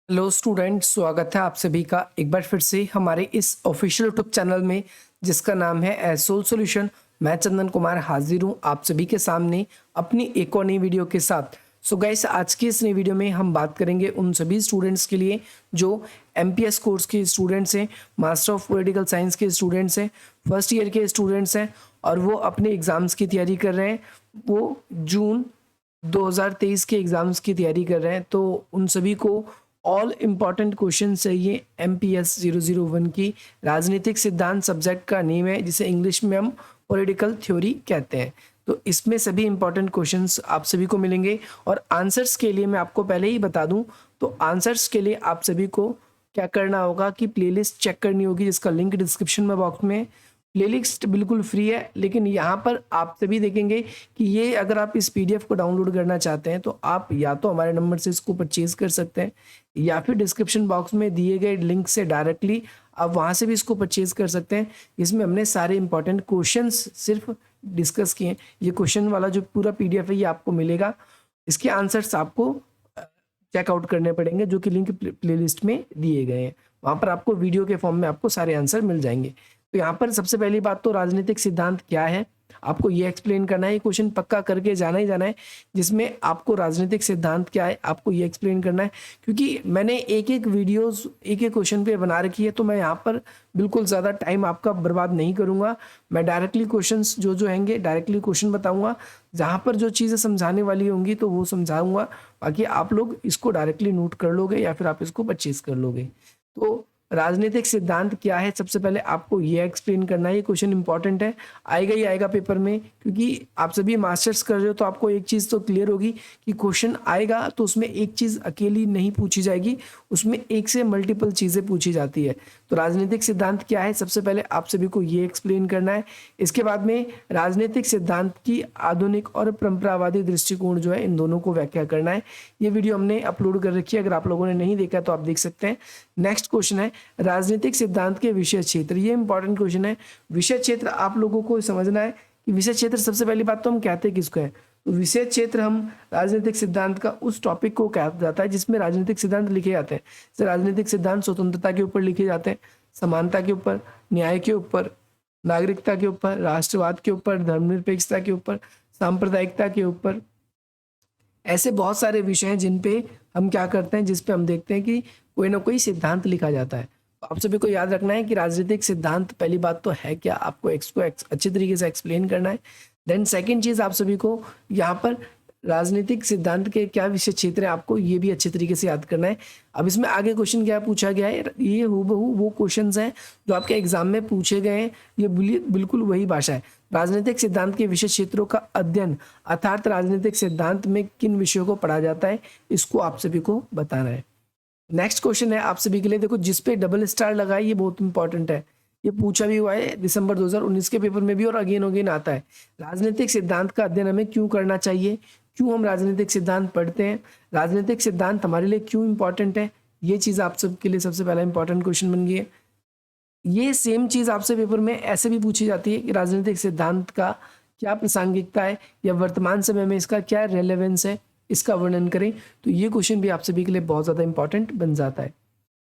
Hello student, स्वागत है आप सभी का एक बार फिर से हमारे इस ऑफिशियल यूट्यूब चैनल में जिसका नाम है एसोल सॉल्यूशन। मैं चंदन कुमार हाजिर हूँ आप सभी के सामने अपनी एक और नई वीडियो के साथ। सो गाइस, आज की इस नई वीडियो में हम बात करेंगे उन सभी स्टूडेंट्स के लिए जो एमपीएस कोर्स के स्टूडेंट्स हैं, मास्टर ऑफ पॉलिटिकल साइंस के स्टूडेंट्स हैं, फर्स्ट ईयर के स्टूडेंट्स हैं और वो अपने एग्ज़ाम्स की तैयारी कर रहे हैं। वो जून 2023 के एग्ज़ाम्स की तैयारी कर रहे हैं, तो उन सभी को ऑल इम्पॉर्टेंट क्वेश्चन है। ये MPS 001 की राजनीतिक सिद्धांत सब्जेक्ट का नेम है, जिसे इंग्लिश में हम पॉलिटिकल थ्योरी कहते हैं। तो इसमें सभी इंपॉर्टेंट क्वेश्चंस आप सभी को मिलेंगे और आंसर्स के लिए मैं आपको पहले ही बता दूं, तो आंसर्स के लिए आप सभी को क्या करना होगा कि प्लेलिस्ट चेक करनी होगी, जिसका लिंक डिस्क्रिप्शन में बॉक्स में। प्लेलिस्ट बिल्कुल फ्री है, लेकिन यहाँ पर आप सभी देखेंगे कि ये अगर आप इस PDF को डाउनलोड करना चाहते हैं तो आप या तो हमारे नंबर से इसको परचेज कर सकते हैं या फिर डिस्क्रिप्शन बॉक्स में दिए गए लिंक से डायरेक्टली आप वहाँ से भी इसको परचेज कर सकते हैं। इसमें हमने सारे इंपॉर्टेंट क्वेश्चंस सिर्फ डिस्कस किए हैं। ये क्वेश्चन वाला जो पूरा PDF है ये आपको मिलेगा, इसके आंसर्स आपको चेकआउट करने पड़ेंगे, जो कि लिंक प्लेलिस्ट में दिए गए हैं। वहाँ पर आपको वीडियो के फॉर्म में आपको सारे आंसर मिल जाएंगे। तो यहाँ पर सबसे पहली बात तो राजनीतिक सिद्धांत क्या है आपको ये एक्सप्लेन करना है। ये क्वेश्चन पक्का करके जाना ही जाना है, जिसमें आपको राजनीतिक सिद्धांत क्या है आपको ये एक्सप्लेन करना है। क्योंकि मैंने एक एक वीडियोस एक एक क्वेश्चन पे बना रखी है, तो मैं यहाँ पर बिल्कुल ज़्यादा टाइम आपका बर्बाद नहीं करूँगा। मैं डायरेक्टली क्वेश्चंस जो हैंगे डायरेक्टली क्वेश्चन बताऊँगा, जहाँ पर जो चीज़ें समझाने वाली होंगी तो वो समझाऊँगा। बाकी आप लोग इसको डायरेक्टली नोट कर लोगे या फिर आप इसको परचेज कर लोगे। तो राजनीतिक सिद्धांत क्या है सबसे पहले आपको ये एक्सप्लेन करना है। ये क्वेश्चन इंपॉर्टेंट है, आएगा ही आएगा पेपर में, क्योंकि आप सभी मास्टर्स कर रहे हो तो आपको एक चीज़ तो क्लियर होगी कि क्वेश्चन आएगा तो उसमें एक चीज़ अकेली नहीं पूछी जाएगी, उसमें एक से मल्टीपल चीज़ें पूछी जाती है। तो राजनीतिक सिद्धांत क्या है सबसे पहले आप सभी को ये एक्सप्लेन करना है। इसके बाद में राजनीतिक सिद्धांत की आधुनिक और परंपरावादी दृष्टिकोण जो है, इन दोनों को व्याख्या करना है। ये वीडियो हमने अपलोड कर रखी है, अगर आप लोगों ने नहीं देखा तो आप देख सकते हैं। नेक्स्ट क्वेश्चन है राजनीतिक सिद्धांत के विषय क्षेत्र। ये इंपॉर्टेंट क्वेश्चन है। विषय क्षेत्र आप लोगों को समझना है कि विषय क्षेत्र सबसे पहली बात तो हम कहते हैं किसको है, तो विषय क्षेत्र हम राजनीतिक सिद्धांत का उस टॉपिक को कहा जाता है जिसमें राजनीतिक सिद्धांत लिखे जाते हैं। जैसे राजनीतिक सिद्धांत स्वतंत्रता के ऊपर लिखे जाते हैं, समानता के ऊपर, न्याय के ऊपर, नागरिकता के ऊपर, राष्ट्रवाद के ऊपर, धर्मनिरपेक्षता के ऊपर, सांप्रदायिकता के ऊपर। ऐसे बहुत सारे विषय हैं जिन पे हम क्या करते हैं, जिस पे हम देखते हैं कि कोई ना कोई सिद्धांत लिखा जाता है। तो आप सभी को याद रखना है कि राजनीतिक सिद्धांत पहली बात तो है क्या, आपको इसको अच्छे तरीके से एक्सप्लेन करना है। देन सेकंड चीज़ आप सभी को यहाँ पर राजनीतिक सिद्धांत के क्या विषय क्षेत्र है आपको ये भी अच्छे तरीके से याद करना है। अब इसमें आगे क्वेश्चन क्या पूछा गया है, ये हूबहू वो क्वेश्चंस हैं जो आपके एग्जाम में पूछे गए हैं। ये बिल्कुल वही भाषा है। राजनीतिक सिद्धांत के विषय क्षेत्रों का अध्ययन अर्थात राजनीतिक सिद्धांत में किन विषयों को पढ़ा जाता है, इसको आप सभी को बताना है। नेक्स्ट क्वेश्चन है आप सभी के लिए, देखो जिस पे डबल स्टार लगा है ये बहुत इंपॉर्टेंट है। ये पूछा भी हुआ है दिसंबर 2019 के पेपर में भी और अगेन अगेन आता है। राजनीतिक सिद्धांत का अध्ययन हमें क्यों करना चाहिए, क्यों हम राजनीतिक सिद्धांत पढ़ते हैं, राजनीतिक सिद्धांत हमारे लिए क्यों इंपॉर्टेंट है, ये चीज़ आप सबके लिए सबसे पहला इंपॉर्टेंट क्वेश्चन बन गई है। ये सेम चीज़ आपसे पेपर में ऐसे भी पूछी जाती है कि राजनीतिक सिद्धांत का क्या प्रासंगिकता है या वर्तमान समय में इसका क्या रेलेवेंस है, इसका वर्णन करें। तो ये क्वेश्चन भी आप सभी के लिए बहुत ज़्यादा इंपॉर्टेंट बन जाता है।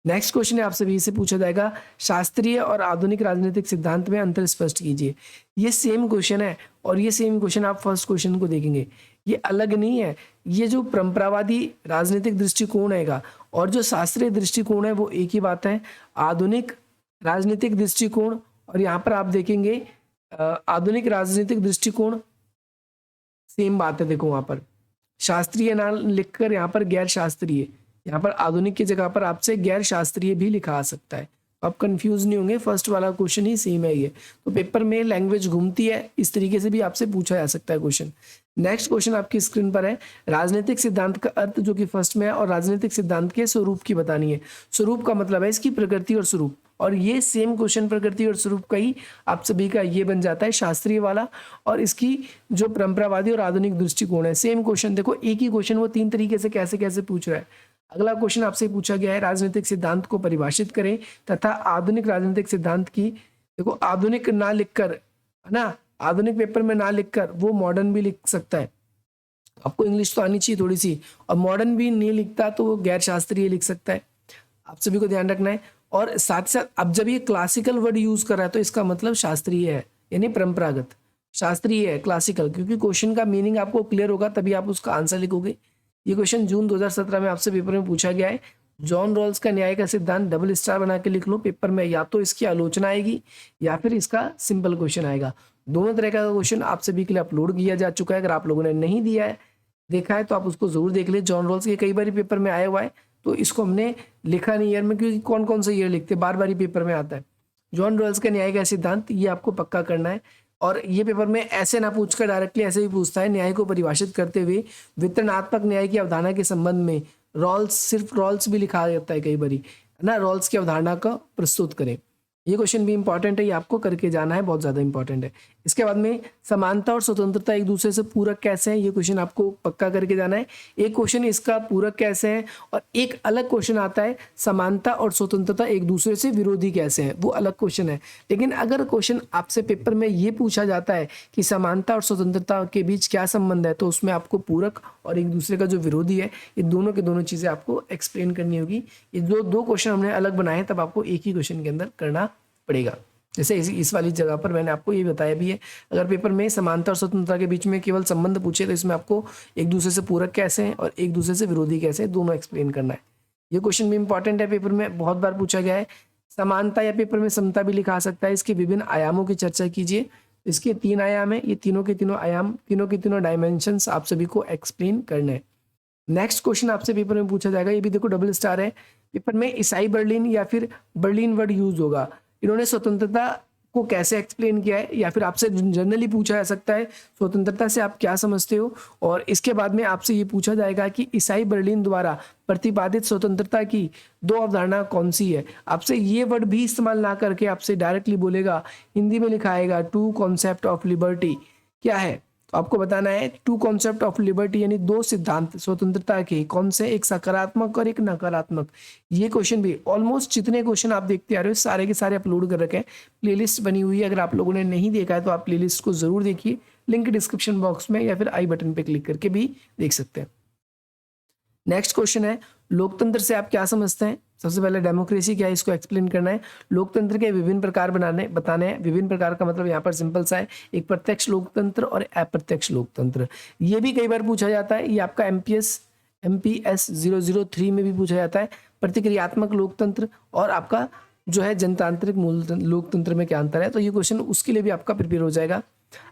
नेक्स्ट क्वेश्चन है आप सभी से पूछा जाएगा शास्त्रीय और आधुनिक राजनीतिक सिद्धांत में अंतर स्पष्ट कीजिए। ये सेम क्वेश्चन है और ये सेम क्वेश्चन आप फर्स्ट क्वेश्चन को देखेंगे, ये अलग नहीं है। ये जो परंपरावादी राजनीतिक दृष्टिकोण हैगा और जो शास्त्रीय दृष्टिकोण है वो एक ही बात है। आधुनिक राजनीतिक दृष्टिकोण और यहाँ पर आप देखेंगे आधुनिक राजनीतिक दृष्टिकोण सेम बात है। देखो वहाँ पर शास्त्रीय ना लिखकर यहाँ पर गैर शास्त्रीय, यहाँ पर आधुनिक की जगह पर आपसे गैर शास्त्रीय भी लिखा आ सकता है। आप कंफ्यूज नहीं होंगे, फर्स्ट वाला क्वेश्चन ही सेम है ये। तो पेपर में लैंग्वेज घूमती है, इस तरीके से भी आपसे पूछा जा सकता है क्वेश्चन। नेक्स्ट क्वेश्चन आपकी स्क्रीन पर है राजनीतिक सिद्धांत का अर्थ, जो कि फर्स्ट में है, और राजनीतिक सिद्धांत के स्वरूप की बतानी है। स्वरूप का मतलब है इसकी प्रकृति और स्वरूप, और ये सेम क्वेश्चन प्रकृति और स्वरूप का ही आप सभी का ये बन जाता है शास्त्रीय वाला। और इसकी जो परंपरावादी और आधुनिक दृष्टिकोण है सेम क्वेश्चन। देखो एक ही क्वेश्चन वो तीन तरीके से कैसे कैसे पूछ रहा है। अगला क्वेश्चन आपसे पूछा गया है राजनीतिक सिद्धांत को परिभाषित करें तथा आधुनिक राजनीतिक सिद्धांत की, देखो आधुनिक ना लिखकर, है ना, आधुनिक पेपर में ना लिखकर वो मॉडर्न भी लिख सकता है। आपको इंग्लिश तो आनी चाहिए थोड़ी सी, और मॉडर्न भी नहीं लिखता तो वो गैर शास्त्रीय लिख सकता है। आप सभी को ध्यान रखना है। और साथ ही साथ अब जब ये क्लासिकल वर्ड यूज कर रहा है तो इसका मतलब शास्त्रीय है, यानी परंपरागत। शास्त्रीय है, क्लासिकल, क्योंकि क्वेश्चन का मीनिंग आपको क्लियर होगा तभी आप उसका आंसर लिखोगे। ये क्वेश्चन जून 2017 में आपसे पेपर में पूछा गया है। जॉन रॉल्स का न्याय का सिद्धांत डबल स्टार बना के लिख लो पेपर में, या तो इसकी आलोचना आएगी या फिर इसका सिंपल क्वेश्चन आएगा। दोनों तरह का क्वेश्चन आप सभी के लिए अपलोड किया जा चुका है। अगर आप लोगों ने नहीं दिया है, देखा है, तो आप उसको जरूर देख ले। जॉन रॉल्स के कई बार पेपर में आया हुआ है, तो इसको हमने लिखा नहीं ईयर में, क्योंकि कौन कौन सा ईयर लिखते, बार बार ही पेपर में आता है। जॉन रॉल्स का न्याय का सिद्धांत, ये आपको पक्का करना है। और ये पेपर में ऐसे ना पूछकर डायरेक्टली ऐसे भी पूछता है, न्याय को परिभाषित करते हुए वितरणात्मक न्याय की अवधारणा के संबंध में रॉल्स, सिर्फ रॉल्स भी लिखा जाता है कई बारी, है ना, रॉल्स की अवधारणा का प्रस्तुत करें। ये क्वेश्चन भी इंपॉर्टेंट है, ये आपको करके जाना है, बहुत ज़्यादा इंपॉर्टेंट है। इसके बाद में समानता और स्वतंत्रता एक दूसरे से पूरक कैसे हैं, ये क्वेश्चन आपको पक्का करके जाना है। एक क्वेश्चन इसका पूरक कैसे है, और एक अलग क्वेश्चन आता है समानता और स्वतंत्रता एक दूसरे से विरोधी कैसे हैं, वो अलग क्वेश्चन है। लेकिन अगर क्वेश्चन आपसे पेपर में ये पूछा जाता है कि समानता और स्वतंत्रता के बीच क्या संबंध है, तो उसमें आपको पूरक और एक दूसरे का जो विरोधी है, ये दोनों के दोनों चीज़ें आपको एक्सप्लेन करनी होगी। ये जो दो क्वेश्चन हमने अलग बनाए हैं, तब आपको एक ही क्वेश्चन के अंदर करना पड़ेगा। जैसे इस वाली जगह पर मैंने आपको ये बताया भी है, अगर पेपर में समानता और स्वतंत्रता के बीच में केवल संबंध पूछे तो इसमें आपको एक दूसरे से पूरक कैसे हैं और एक दूसरे से विरोधी कैसे हैं, दोनों एक्सप्लेन करना है। ये क्वेश्चन भी इंपॉर्टेंट है, पेपर में बहुत बार पूछा गया है। समानता या पेपर में समता भी लिखा सकता है। इसके विभिन्न आयामों की चर्चा कीजिए। इसके 3 आयाम है, ये तीनों के तीनों आयाम, तीनों के तीनों डायमेंशंस आप सभी को एक्सप्लेन करने हैं। नेक्स्ट क्वेश्चन आपसे पेपर में पूछा जाएगा, ये भी देखो डबल स्टार है। पेपर में ईसाई बर्लिन या फिर बर्लिन वर्ड यूज होगा। इन्होंने स्वतंत्रता को कैसे एक्सप्लेन किया है, या फिर आपसे जनरली पूछा जा सकता है स्वतंत्रता से आप क्या समझते हो। और इसके बाद में आपसे ये पूछा जाएगा कि ईसाई बर्लिन द्वारा प्रतिपादित स्वतंत्रता की 2 अवधारणा कौन सी है। आपसे ये वर्ड भी इस्तेमाल ना करके आपसे डायरेक्टली बोलेगा, हिंदी में लिखा आएगा 2 कॉन्सेप्ट ऑफ लिबर्टी क्या है, तो आपको बताना है 2 कॉन्सेप्ट ऑफ लिबर्टी, यानी 2 सिद्धांत स्वतंत्रता के, कौन से, एक सकारात्मक और एक नकारात्मक। ये क्वेश्चन भी ऑलमोस्ट जितने क्वेश्चन आप देखते आ रहे हो सारे के सारे अपलोड कर रखे हैं, प्लेलिस्ट बनी हुई है। अगर आप लोगों ने नहीं देखा है तो आप प्लेलिस्ट को जरूर देखिए, लिंक डिस्क्रिप्शन बॉक्स में या फिर आई बटन पे क्लिक करके भी देख सकते हैं। नेक्स्ट क्वेश्चन है, लोकतंत्र से आप क्या समझते हैं। सबसे पहले डेमोक्रेसी क्या है, इसको एक्सप्लेन करना है। लोकतंत्र के विभिन्न प्रकार बताने हैं। विभिन्न प्रकार का मतलब यहाँ पर सिंपल सा है, एक प्रत्यक्ष लोकतंत्र और अप्रत्यक्ष लोकतंत्र। ये भी कई बार पूछा जाता है, ये आपका MPS 003 में भी पूछा जाता है। प्रतिक्रियात्मक लोकतंत्र और आपका जो है जनतांत्रिक लोकतंत्र में क्या अंतर है, तो ये क्वेश्चन उसके लिए भी आपका प्रिपेयर हो जाएगा।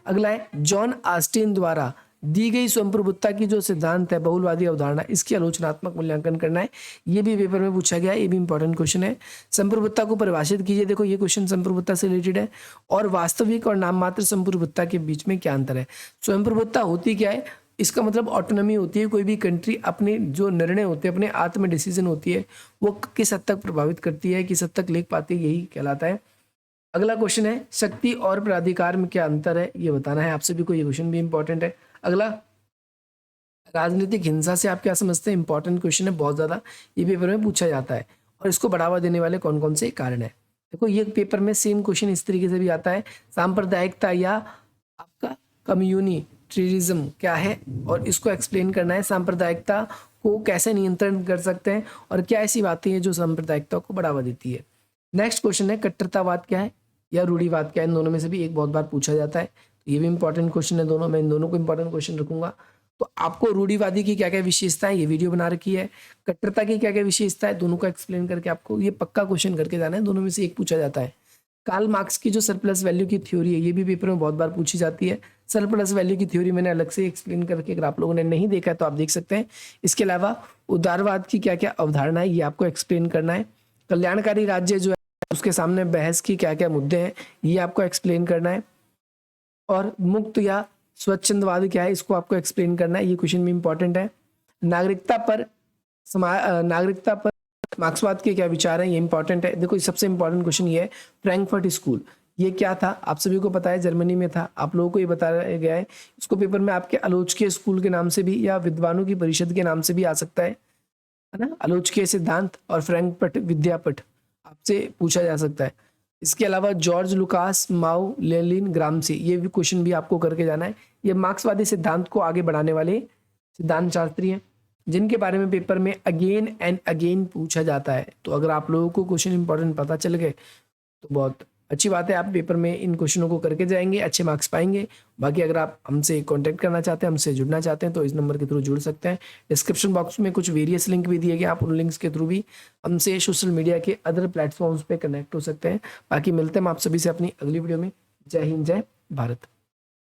अगला है, जॉन ऑस्टिन द्वारा दी गई संप्रभुता की जो सिद्धांत है, बहुलवादी अवधारणा, इसकी आलोचनात्मक मूल्यांकन करना है। ये भी पेपर में पूछा गया है, ये भी इंपॉर्टेंट क्वेश्चन है। संप्रभुता को परिभाषित कीजिए। देखो ये क्वेश्चन संप्रभुता से रिलेटेड है। और वास्तविक और नाममात्र संप्रभुता के बीच में क्या अंतर है। संप्रभुता होती क्या है, इसका मतलब ऑटोनॉमी होती है। कोई भी कंट्री अपने जो निर्णय होते हैं, अपने आत्म डिसीजन होती है, वो किस हद तक प्रभावित करती है, किस हद तक लिख पाती है, यही कहलाता है। अगला क्वेश्चन है, शक्ति और प्राधिकार में क्या अंतर है, ये बताना है आप सभी को। ये क्वेश्चन भी इंपॉर्टेंट है। अगला, राजनीतिक हिंसा से आप क्या समझते हैं, इंपॉर्टेंट क्वेश्चन है बहुत ज्यादा, ये पेपर में पूछा जाता है। और इसको बढ़ावा देने वाले कौन कौन से कारण है। देखो ये पेपर में सेम क्वेश्चन इस तरीके से भी आता है, सांप्रदायिकता या आपका कम्युनिटेरिज्म क्या है, और इसको एक्सप्लेन करना है। सांप्रदायिकता को कैसे नियंत्रण कर सकते हैं, और क्या ऐसी बातें हैं जो सांप्रदायिकता को बढ़ावा देती है। नेक्स्ट क्वेश्चन है, कट्टरतावाद क्या है या रूढ़िवाद क्या है। इन दोनों में से भी एक बहुत बार पूछा जाता है, ये भी इंपॉर्टेंट क्वेश्चन है दोनों। मैं इन दोनों को इंपॉर्टेंट क्वेश्चन रखूंगा। तो आपको रूढ़िवादी की क्या क्या विशेषता है, ये वीडियो बना रखी है। कट्टरता की क्या क्या विशेषता है, दोनों को एक्सप्लेन करके आपको ये पक्का क्वेश्चन करके जाना है। दोनों में से एक पूछा जाता है। कार्ल मार्क्स की जो सरप्लस वैल्यू की थ्योरी है, ये भी पेपर में बहुत बार पूछी जाती है। सरप्लस वैल्यू की थ्योरी मैंने अलग से एक्सप्लेन करके, अगर आप लोगों ने नहीं देखा है तो आप देख सकते हैं। इसके अलावा उदारवाद की क्या क्या अवधारणा है, ये आपको एक्सप्लेन करना है। कल्याणकारी राज्य जो है उसके सामने बहस की क्या क्या मुद्दे हैं, ये आपको एक्सप्लेन करना है। और मुक्त या स्वच्छंदवाद क्या है, इसको आपको एक्सप्लेन करना है। ये क्वेश्चन भी इंपॉर्टेंट है। नागरिकता पर मार्क्सवाद के क्या विचार हैं, ये इंपॉर्टेंट है। देखो सबसे इंपॉर्टेंट क्वेश्चन ये है, फ्रैंकफर्ट स्कूल ये क्या था, आप सभी को पता है, जर्मनी में था। आप लोगों को ये बताया गया है। इसको पेपर में आपके आलोचकीय स्कूल के नाम से भी या विद्वानों की परिषद के नाम से भी आ सकता है ना। आलोचकीय सिद्धांत और फ्रैंकफर्ट विद्यापीठ आपसे पूछा जा सकता है। इसके अलावा जॉर्ज लुकास, माओ, लेनिन, ग्रामसी, ये भी क्वेश्चन भी आपको करके जाना है। ये मार्क्सवादी सिद्धांत को आगे बढ़ाने वाले सिद्धांत शास्त्री हैं। जिनके बारे में पेपर में अगेन एंड अगेन पूछा जाता है। तो अगर आप लोगों को क्वेश्चन इंपॉर्टेंट पता चल गए तो बहुत अच्छी बात है, आप पेपर में इन क्वेश्चनों को करके जाएंगे, अच्छे मार्क्स पाएंगे। बाकी अगर आप हमसे कांटेक्ट करना चाहते हैं, हमसे जुड़ना चाहते हैं तो इस नंबर के थ्रू जुड़ सकते हैं। डिस्क्रिप्शन बॉक्स में कुछ वेरियस लिंक भी दिए गए, आप उन लिंक्स के थ्रू भी हमसे सोशल मीडिया के अदर प्लेटफॉर्म्स पे कनेक्ट हो सकते हैं। बाकी मिलते हैं हम आप सभी से अपनी अगली वीडियो में। जय हिंद, जय भारत।